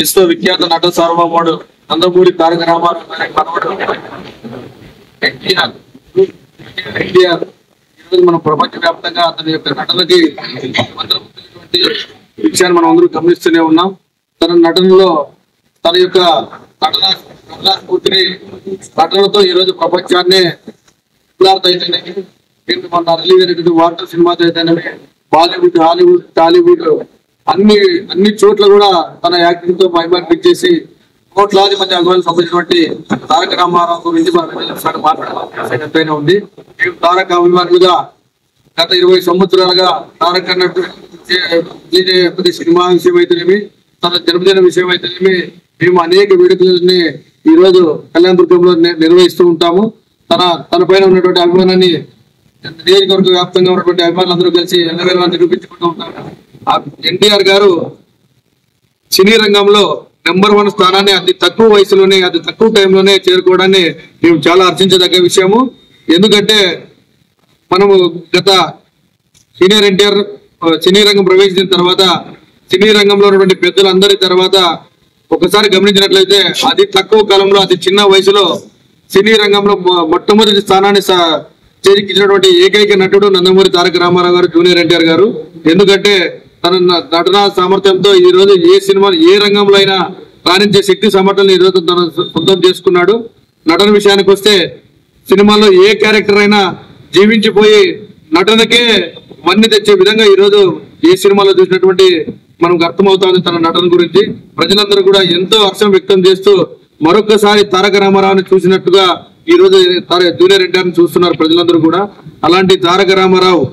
విశ్వవిఖ్యాత నట సార్వభౌముడు నందమూరి తారక రామారావు గారి మనవడు ఎన్టీఆర్ ఈరోజు మనం ప్రపంచవ్యాప్తంగా అతని యొక్క నటనకి విషయాన్ని మనం అందరూ గమనిస్తూనే ఉన్నాం. తన నటనలో తన యొక్క నటనా స్ఫూర్తిని నటనతో ఈరోజు ప్రపంచాన్నే మన రిలీజ్ అయినటువంటి వార్తా సినిమాతో అయితేనే బాలీవుడ్, హాలీవుడ్, టాలీవుడ్ అన్ని చోట్ల కూడా తన యాక్టింగ్ తో మహిమనిపించేసి కోట్లాది మంది అభిమానులు సంబంధించినటువంటి తారక రామారావు గురించి మాట్లాడాల్సిన ఉంది. తారక అభిమానులుగా గత 20 సంవత్సరాలుగా తారక ప్రతి సినిమా విషయం అయితేనేమి, తన జన్మదిన విషయం అయితేనేమి మేము అనేక వేడుకలని ఈ రోజు కళ్యాణదుర్గంలో నిర్వహిస్తూ ఉంటాము. తన పైన ఉన్నటువంటి అభిమానాన్ని నియోజకవర్గ వ్యాప్తంగా ఉన్నటువంటి అభిమానులు అందరూ కలిసి ఎన్నవేళ నిరూపించుకుంటూ ఉంటారు. ఎన్టీఆర్ గారు సినీ రంగంలో నెంబర్ 1 స్థానాన్ని అతి తక్కువ వయసులోనే, అతి తక్కువ టైంలోనే చేరుకోవడాన్ని మేము చాలా హర్షించదగ్గ విషయము. ఎందుకంటే మనము గత సీనియర్ ఎన్టీఆర్ సినీ రంగం ప్రవేశించిన తర్వాత సినీ రంగంలో ఉన్నటువంటి పెద్దలందరి తర్వాత ఒకసారి గమనించినట్లయితే అతి తక్కువ కాలంలో అతి చిన్న వయసులో సినీ రంగంలో మొట్టమొదటి స్థానాన్ని చేజిక్కించినటువంటి ఏకైక నటుడు నందమూరి తారక రామారావు గారు, జూనియర్ ఎన్టీఆర్ గారు. ఎందుకంటే తన నటనా సామర్థ్యంతో ఈ రోజు ఏ సినిమా ఏ రంగంలో అయినా రాణించే శక్తి సామర్థ్యాన్ని ఈ రోజు తన సొంతం చేసుకున్నాడు. నటన విషయానికి వస్తే సినిమాలో ఏ క్యారెక్టర్ అయినా జీవించిపోయి నటనకే వన్ని తెచ్చే విధంగా ఈ రోజు ఏ సినిమాలో చూసినటువంటి మనకు అర్థమవుతుంది తన నటన గురించి. ప్రజలందరూ కూడా ఎంతో హర్షం వ్యక్తం చేస్తూ మరొకసారి తారక రామారావుని చూసినట్టుగా ఈ రోజు జూనియర్ ఎన్టీఆర్ చూస్తున్నారు ప్రజలందరూ కూడా. అలాంటి తారక రామారావు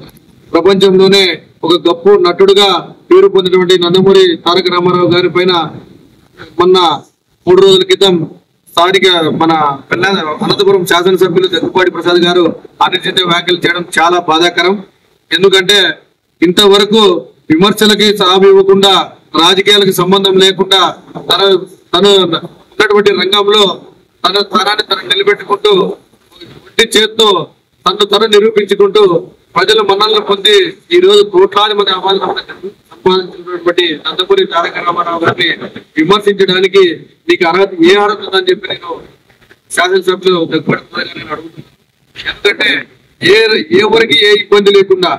ప్రపంచంలోనే ఒక గొప్ప నటుడుగా పేరు పొందినటువంటి నందమూరి తారక రామారావు గారి పైన మొన్న 3 రోజుల క్రితం స్థానిక మన అనంతపురం శాసనసభ్యులు దగ్గుపాటి ప్రసాద్ గారు అనుచిత వ్యాఖ్యలు చేయడం చాలా బాధాకరం. ఎందుకంటే ఇంతవరకు విమర్శలకి సాగు ఇవ్వకుండా, రాజకీయాలకు సంబంధం లేకుండా తను ఉన్నటువంటి రంగంలో తన స్థానాన్ని తను నిలబెట్టుకుంటూ ఒట్టి చేత్తో తను నిరూపించుకుంటూ ప్రజల మన్నలను పొంది ఈ రోజు కోట్లాది మంది సంపాదించినటువంటి నందమూరి తారక రామారావు గారిని విమర్శించడానికి నీకు అర్హత ఏ అర్హత ఉందని చెప్పి నేను శాసనసభ్యులు దగ్గరని అడుగుతున్నాను. ఎందుకంటే ఎవరికి ఏ ఇబ్బంది లేకుండా,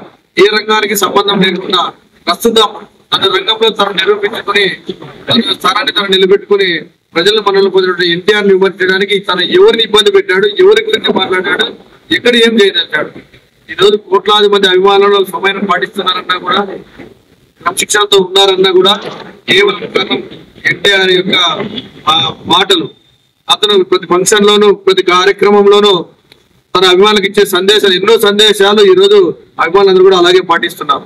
ఏ రంగానికి సంబంధం లేకుండా ప్రస్తుతం తన రంగంలో తను నిరూపించుకుని తన స్థానాన్ని తను నిలబెట్టుకుని ప్రజల మనల్ని పొందినటువంటి ఎన్టీఆర్ ని విమర్శించడానికి తను ఎవరిని ఇబ్బంది పెట్టాడు, ఎవరి గురించి మాట్లాడాడు, ఎక్కడ ఏం చేయదలిచాడు. ఈ రోజు కోట్లాది మంది అభిమానులు సమయం పాటిస్తున్నారన్నా కూడా, క్రమశిక్షణతో ఉన్నారన్నా కూడా కేవలం ఎన్టీఆర్ యొక్క మాటలు. అతను ప్రతి ఫంక్షన్ లోను, ప్రతి కార్యక్రమంలోనూ తన అభిమానులకు ఇచ్చే సందేశాలు, ఎన్నో సందేశాలు ఈ రోజు అభిమానులందరూ కూడా అలాగే పాటిస్తున్నారు.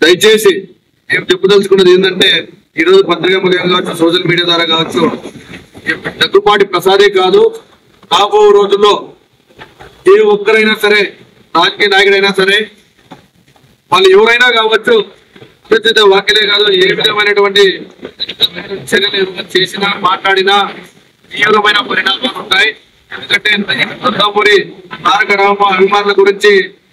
దయచేసి మేము చెప్పదలుచుకున్నది ఏంటంటే ఈ రోజు పత్రికా ముఖంగా కావచ్చు, సోషల్ మీడియా ద్వారా కావచ్చు, దగ్గుపాటి ప్రసాదే కాదు, రాబో రోజుల్లో ఏ ఒక్కరైనా సరే, రాజకీయ నాయకుడైనా సరే, వాళ్ళు ఎవరైనా కావచ్చు, అనుచిత వ్యాఖ్యలే కాదు, ఏ విధమైనటువంటి చర్యలు చేసినా మాట్లాడినా తీవ్రమైన పరిణామాలు ఉంటాయి. ఎందుకంటే నందమూరి తారక రామారావు అభిమానుల గురించి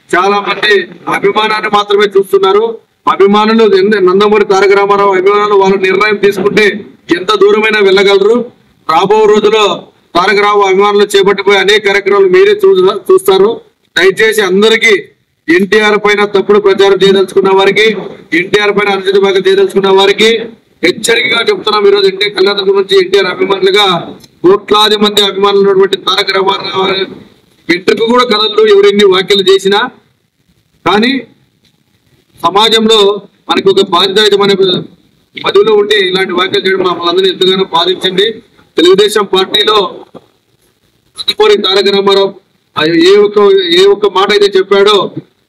చాలా మంది అభిమానాన్ని మాత్రమే చూస్తున్నారు. అభిమానులు నందమూరి తారక రామారావు అభిమానులు వాళ్ళ నిర్ణయం తీసుకుంటే ఎంత దూరమైనా వెళ్ళగలరు. రాబో రోజుల్లో తారక రామారావు అభిమానులు చేపట్టిపోయి అనేక కార్యక్రమాలు మీరే చూస్తారు. దయచేసి అందరికీ ఎన్టీఆర్ పైన తప్పుడు ప్రచారం చేయదలుచుకున్న వారికి, ఎన్టీఆర్ పైన అనుచిత వ్యాఖ్యలు చేయదలుచుకున్న వారికి హెచ్చరికగా చెప్తున్నాం. ఈరోజు కళ్యాణదుర్గం నుంచి ఎన్టీఆర్ అభిమానులుగా కోట్లాది మంది అభిమానులు ఉన్నటువంటి తారక రామారావు వెంట్రుకు కూడా కదలరు ఎవరెన్ని వ్యాఖ్యలు చేసినా. కానీ సమాజంలో మనకు ఒక బాధ్యతమైన పదవిలో ఉండి ఇలాంటి వ్యాఖ్యలు చేయడం మమ్మల్ని అందరినీ ఎంతగానో బాధించండి. తెలుగుదేశం పార్టీలో నందమూరి తారక రామారావు ఏ ఒక్క మాట అయితే చెప్పాడో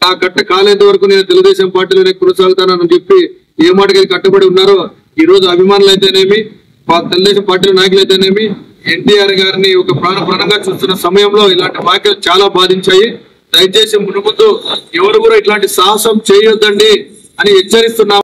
ఆ కట్ట కాలేంత వరకు నేను తెలుగుదేశం పార్టీలోనే కొనసాగుతానని చెప్పి ఏ మాటకి కట్టుబడి ఉన్నారో ఈ రోజు అభిమానులు అయితేనేమి, తెలుగుదేశం పార్టీల నాయకులు అయితేనేమి ఎన్టీఆర్ గారిని ఒక ప్రాణంగా చూస్తున్న సమయంలో ఇలాంటి వ్యాఖ్యలు చాలా బాధించాయి. దయచేసి మునుముందు ఎవరు కూడా ఇట్లాంటి సాహసం చేయొద్దండి అని హెచ్చరిస్తున్నాం.